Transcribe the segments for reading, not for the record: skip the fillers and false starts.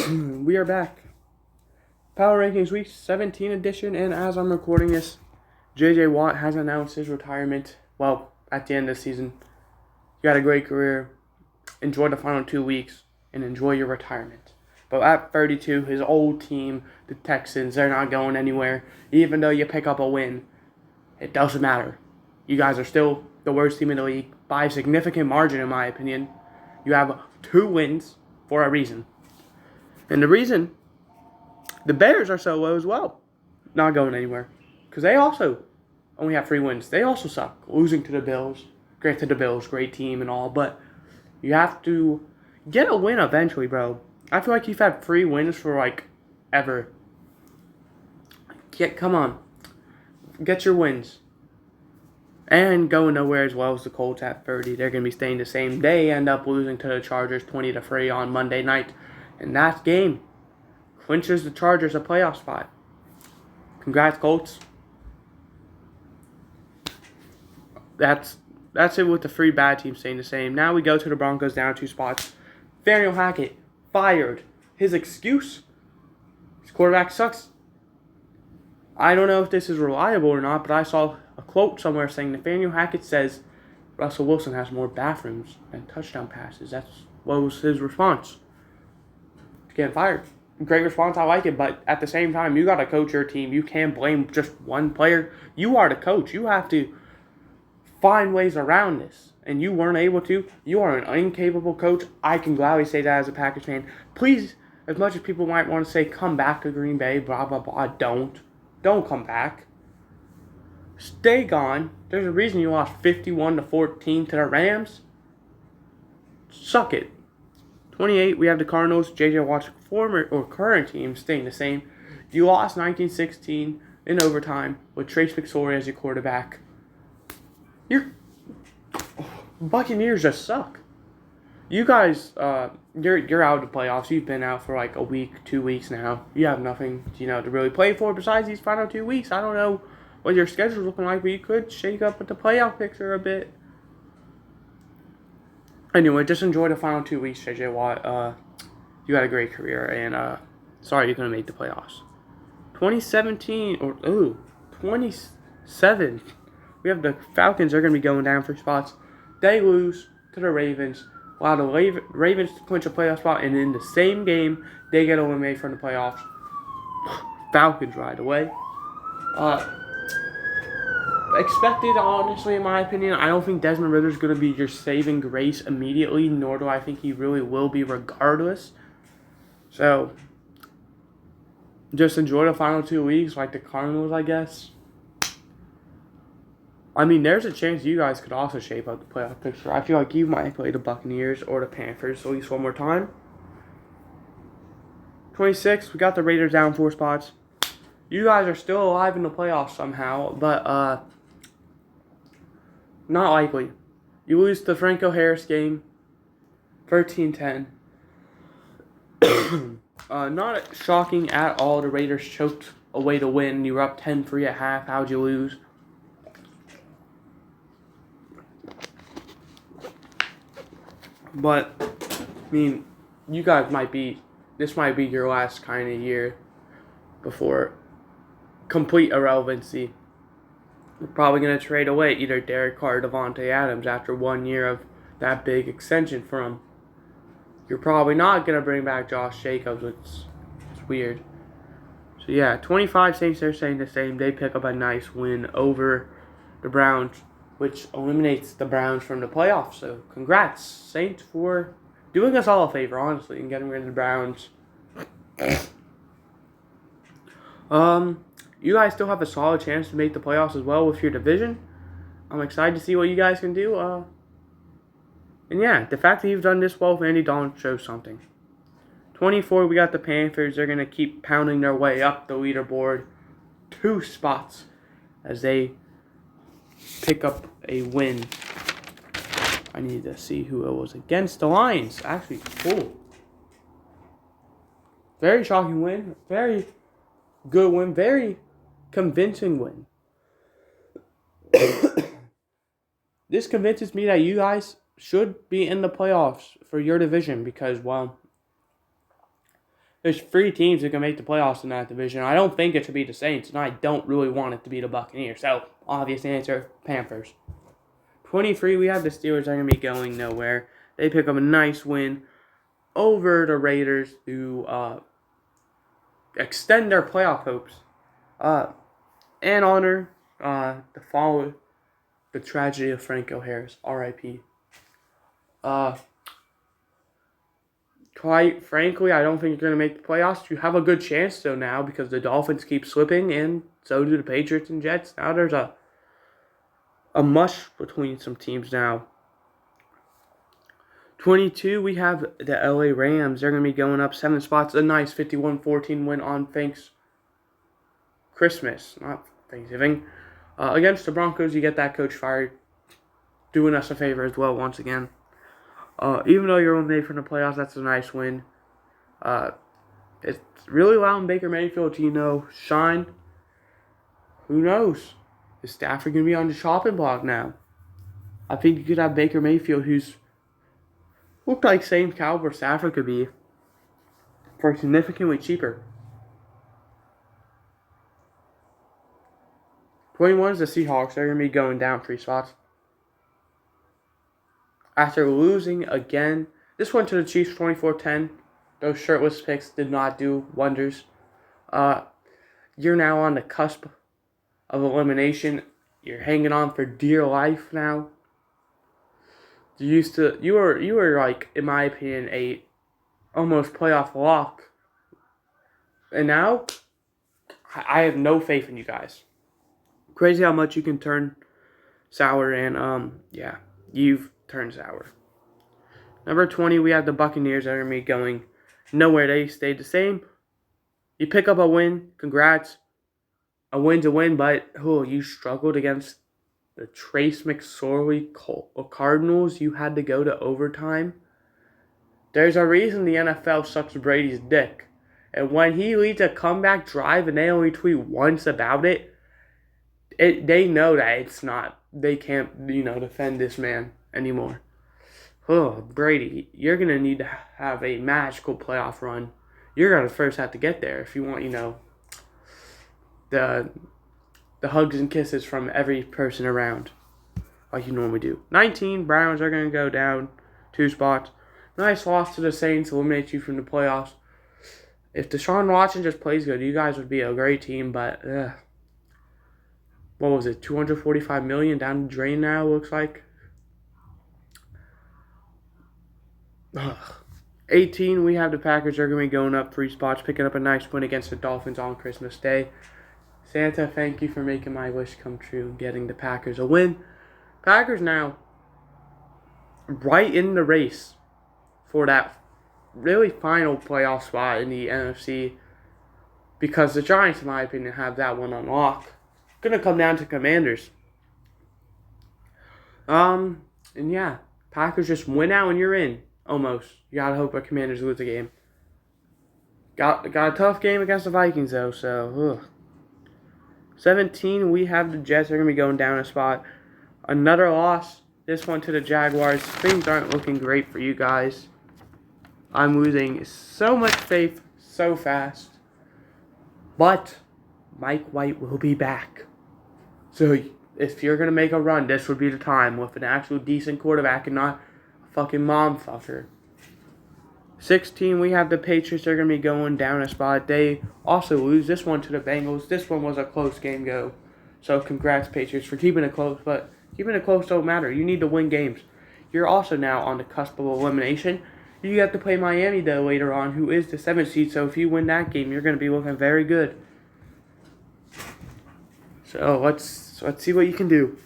We are back. Power Rankings Week 17 edition, and as I'm recording this, J.J. Watt has announced his retirement. Well, at the end of the season. You had a great career. Enjoy the final 2 weeks, and enjoy your retirement. But at 32, his old team, the Texans, they're not going anywhere. Even though you pick up a win, it doesn't matter. You guys are still the worst team in the league by a significant margin, in my opinion. You have 2 wins for a reason. And the reason, the Bears are so low as well. Not going anywhere. Because they also only have 3 wins. They also suck. Losing to the Bills. Granted, the Bills, great team and all. But you have to get a win eventually, bro. I feel like you've had 3 wins for, ever. Come on. Get your wins. And going nowhere as well as the Colts at 30. They're going to be staying the same. They end up losing to the Chargers 20-3 on Monday night. And that game clinches the Chargers a playoff spot. Congrats, Colts. That's it with the 3 bad teams staying the same. Now we go to the Broncos down 2 spots. Nathaniel Hackett fired. His excuse? His quarterback sucks. I don't know if this is reliable or not, but I saw a quote somewhere saying Nathaniel Hackett says Russell Wilson has more bathrooms than touchdown passes. That's what was his response. Getting fired. Great response, I like it, but at the same time, you got to coach your team. You can't blame just one player. You are the coach. You have to find ways around this, and you weren't able to. You are an incapable coach. I can gladly say that as a Packers fan. Please, as much as people might want to say, come back to Green Bay, blah, blah, blah, don't come back. Stay gone. There's a reason you lost 51-14 to the Rams. Suck it. 28, we have the Cardinals. J.J. Watt's former or current team staying the same. You lost 19-16 in overtime with Trace McSorley as your quarterback. Your Buccaneers just suck. You guys, you're out of the playoffs. You've been out for a week, 2 weeks now. You have nothing, to really play for besides these final 2 weeks. I don't know what your schedule's looking like, but you could shake up with the playoff picture a bit. Anyway, just enjoy the final 2 weeks, J.J. Watt. You had a great career, and sorry you couldn't make the playoffs. 27. We have the Falcons. They're going to be going down 3 spots. They lose to the Ravens. Allow the Ravens to clinch a playoff spot, and in the same game, they get eliminated from the playoffs. Falcons right away. Expected, honestly, in my opinion. I don't think Desmond Ridder is going to be your saving grace immediately, nor do I think he really will be regardless. So, just enjoy the final 2 weeks like the Cardinals, I guess. I mean, there's a chance you guys could also shape up the playoff picture. I feel like you might play the Buccaneers or the Panthers at least one more time. 26, we got the Raiders down 4 spots. You guys are still alive in the playoffs somehow, but not likely. You lose the Franco Harris game, 13-10. Not shocking at all. The Raiders choked away to win. You were up 10-3 at half. How'd you lose? But, I mean, you guys this might be your last kind of year before complete irrelevancy. We're probably going to trade away either Derek Carr or Devontae Adams after 1 year of that big extension for him. You're probably not going to bring back Josh Jacobs, which is weird. So, yeah, 25 Saints are saying the same. They pick up a nice win over the Browns, which eliminates the Browns from the playoffs. So, congrats, Saints, for doing us all a favor, honestly, and getting rid of the Browns. You guys still have a solid chance to make the playoffs as well with your division. I'm excited to see what you guys can do. And yeah, the fact that you've done this well with Andy Dalton shows something. 24, we got the Panthers. They're going to keep pounding their way up the leaderboard 2 spots as they pick up a win. I need to see who it was against the Lions. Actually, cool. Very shocking win. Very good win. Very convincing win. This convinces me that you guys should be in the playoffs for your division because, well, there's 3 teams that can make the playoffs in that division. I don't think it should be the Saints, and I don't really want it to be the Buccaneers. So, obvious answer, Panthers. 23, we have the Steelers are going to be going nowhere. They pick up a nice win over the Raiders to extend their playoff hopes. And honor the tragedy of Franco Harris, R.I.P. Quite frankly, I don't think you're going to make the playoffs. You have a good chance, though, now, because the Dolphins keep slipping, and so do the Patriots and Jets. Now there's a mush between some teams now. 22, we have the LA Rams. They're going to be going up 7 spots. A nice 51-14 win on Christmas, not Thanksgiving. Against the Broncos, you get that coach fired. Doing us a favor as well, once again. Even though you're eliminated from the playoffs, that's a nice win. It's really allowing Baker Mayfield to, shine. Who knows? His staff are going to be on the chopping block now. I think you could have Baker Mayfield, who's looked like same caliber Stafford could be, for significantly cheaper. 21 is the Seahawks. They're going to be going down 3 spots. After losing again, this one to the Chiefs 24-10. Those shirtless picks did not do wonders. You're now on the cusp of elimination. You're hanging on for dear life now. You were like, in my opinion, a almost playoff lock. And now, I have no faith in you guys. Crazy how much you can turn sour, and you've turned sour. Number 20, we have the Buccaneers that are going to be going nowhere. They stayed the same. You pick up a win, congrats. A win's a win, but you struggled against the Trace McSorley Cardinals. You had to go to overtime. There's a reason the NFL sucks Brady's dick. And when he leads a comeback drive and they only tweet once about it, they know that it's not. They can't, defend this man anymore. Brady, you're going to need to have a magical playoff run. You're going to first have to get there if you want, the hugs and kisses from every person around, like you normally do. 19, Browns are going to go down 2 spots. Nice loss to the Saints, eliminates you from the playoffs. If Deshaun Watson just plays good, you guys would be a great team, but what was it, $245 million down the drain now, looks like. 18, we have the Packers. They're going to be going up 3 spots, picking up a nice win against the Dolphins on Christmas Day. Santa, thank you for making my wish come true, getting the Packers a win. Packers now right in the race for that really final playoff spot in the NFC, because the Giants, in my opinion, have that one on lock. Going to come down to Commanders. And yeah, Packers just win out and you're in. Almost. You gotta hope the Commanders lose the game. Got a tough game against the Vikings though, so 17, we have the Jets. They're gonna be going down a spot. Another loss. This one to the Jaguars. Things aren't looking great for you guys. I'm losing so much faith so fast. But Mike White will be back. So if you're gonna make a run, this would be the time with an actual decent quarterback and not fucking mom fucker. 16, we have the Patriots. They're going to be going down a spot. They also lose this one to the Bengals. This one was a close game go. So congrats, Patriots, for keeping it close. But keeping it close don't matter. You need to win games. You're also now on the cusp of elimination. You have to play Miami, though, later on, who is the 7th seed. So if you win that game, you're going to be looking very good. So let's see what you can do.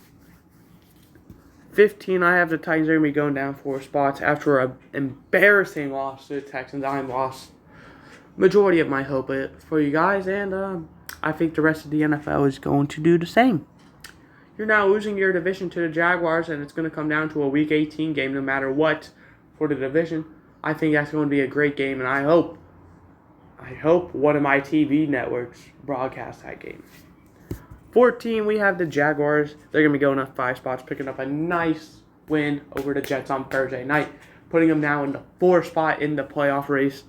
15, I have the Titans. They're going to be going down 4 spots after an embarrassing loss to the Texans. I lost majority of my hope for you guys, and I think the rest of the NFL is going to do the same. You're now losing your division to the Jaguars, and it's going to come down to a Week 18 game no matter what for the division. I think that's going to be a great game, and I hope one of my TV networks broadcasts that game. 14, we have the Jaguars. They're going to be going up 5 spots, picking up a nice win over the Jets on Thursday night, putting them now in the 4th spot in the playoff race.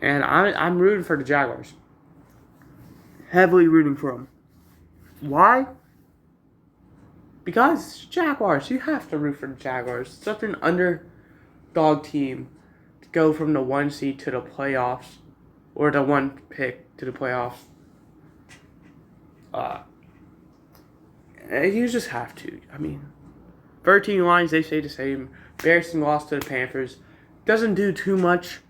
And I'm rooting for the Jaguars. Heavily rooting for them. Why? Because Jaguars. You have to root for the Jaguars. Such an underdog team to go from the 1 seed to the playoffs. Or the 1 pick to the playoffs. You just have to. I mean, 13 lines, they stay the same. Bears lost to the Panthers. Doesn't do too much.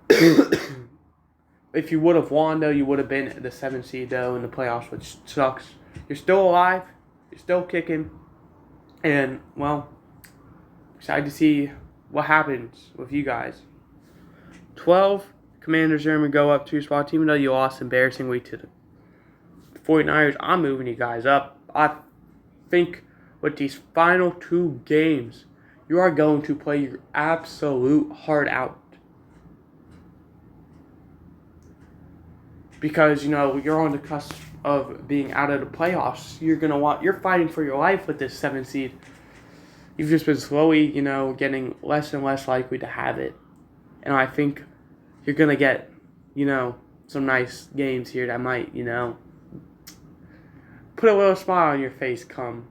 If you would have won, though, you would have been the 7th seed, though, in the playoffs, which sucks. You're still alive. You're still kicking. And, well, excited to see what happens with you guys. 12, Commanders are going to go up 2 spots, even though you lost embarrassingly to the 49ers. I'm moving you guys up. I think with these final 2 games, you are going to play your absolute heart out. Because, you're on the cusp of being out of the playoffs. You're fighting for your life with this 7th seed. You've just been slowly, getting less and less likely to have it. And I think you're going to get, some nice games here that might, put a little smile on your face come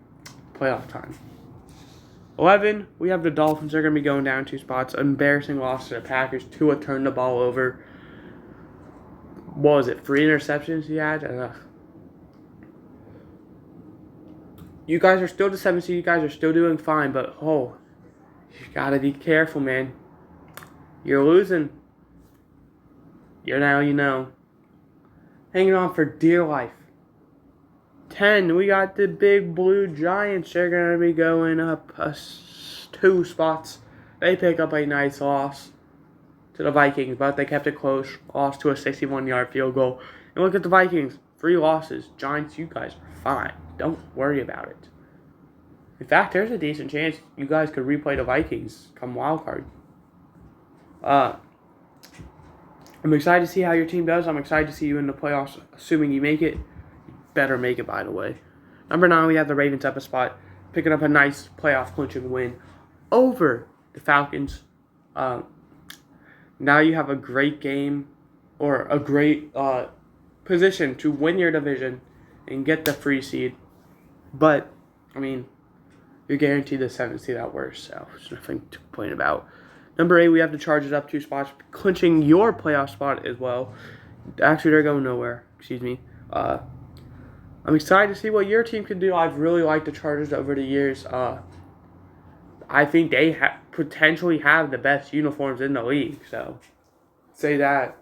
playoff time. 11, we have the Dolphins. They're going to be going down 2 spots. Embarrassing loss to the Packers. Tua turned the ball over. What was it, 3 interceptions he had? You guys are still the 7th seed. You guys are still doing fine, but, you got to be careful, man. You're losing. You're now, hanging on for dear life. 10, we got the Big Blue Giants. They're going to be going up 2 spots. They pick up a nice loss to the Vikings, but they kept it close. Lost to a 61-yard field goal. And look at the Vikings. 3 losses. Giants, you guys are fine. Don't worry about it. In fact, there's a decent chance you guys could replay the Vikings come wild card. I'm excited to see how your team does. I'm excited to see you in the playoffs, assuming you make it. You better make it, by the way. Number 9, we have the Ravens up a spot, picking up a nice playoff clinching win over the Falcons. Now you have a great game, or a great position to win your division and get the free seed. But, you're guaranteed the 7th seed at worst, so there's nothing to complain about. Number 8, we have the Chargers up 2 spots, clinching your playoff spot as well. Actually, they're going nowhere. Excuse me. I'm excited to see what your team can do. I've really liked the Chargers over the years. I think they potentially have the best uniforms in the league. So, say that.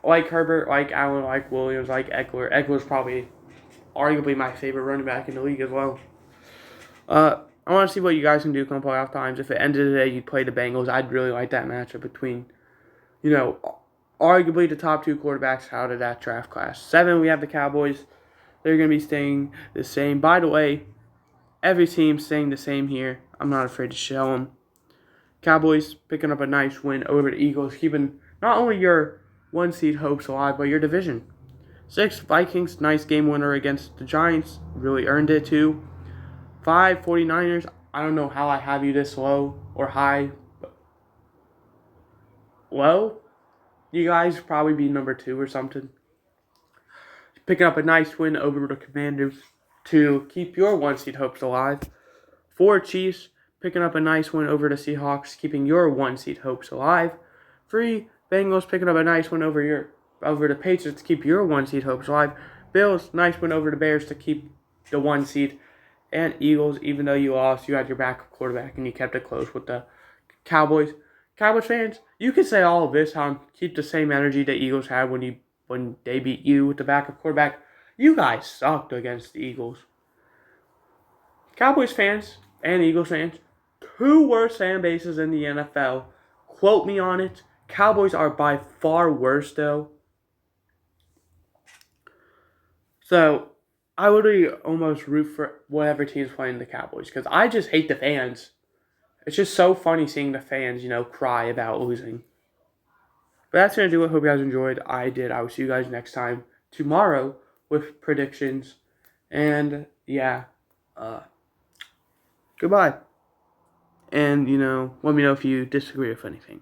Like Herbert, like Allen, like Williams, like Eckler. Eckler's probably arguably my favorite running back in the league as well. I want to see what you guys can do come playoff times. If at the end of the day you play the Bengals, I'd really like that matchup between, arguably the top 2 quarterbacks out of that draft class. 7, we have the Cowboys. They're going to be staying the same. By the way, every team's staying the same here. I'm not afraid to show them. Cowboys picking up a nice win over the Eagles, keeping not only your 1 seed hopes alive, but your division. 6, Vikings, nice game winner against the Giants. Really earned it too. 5, 49ers. I don't know how I have you this low or high. Low? You guys probably be number 2 or something. Picking up a nice win over the Commanders to keep your 1 seed hopes alive. 4, Chiefs picking up a nice win over the Seahawks, keeping your 1 seed hopes alive. 3, Bengals picking up a nice win over the Patriots to keep your 1 seed hopes alive. Bills, nice win over the Bears to keep the 1 seed. And Eagles, even though you lost, you had your backup quarterback and you kept it close with the Cowboys. Cowboys fans, you can say all of this, keep the same energy that Eagles had when they beat you with the backup quarterback. You guys sucked against the Eagles. Cowboys fans and Eagles fans, 2 worst fan bases in the NFL. Quote me on it. Cowboys are by far worse, though. So, I would almost root for whatever team's playing the Cowboys, because I just hate the fans. It's just so funny seeing the fans, cry about losing. But that's going to do it. Hope you guys enjoyed. I did. I will see you guys next time tomorrow with predictions. And, yeah. Goodbye. And, let me know if you disagree with anything.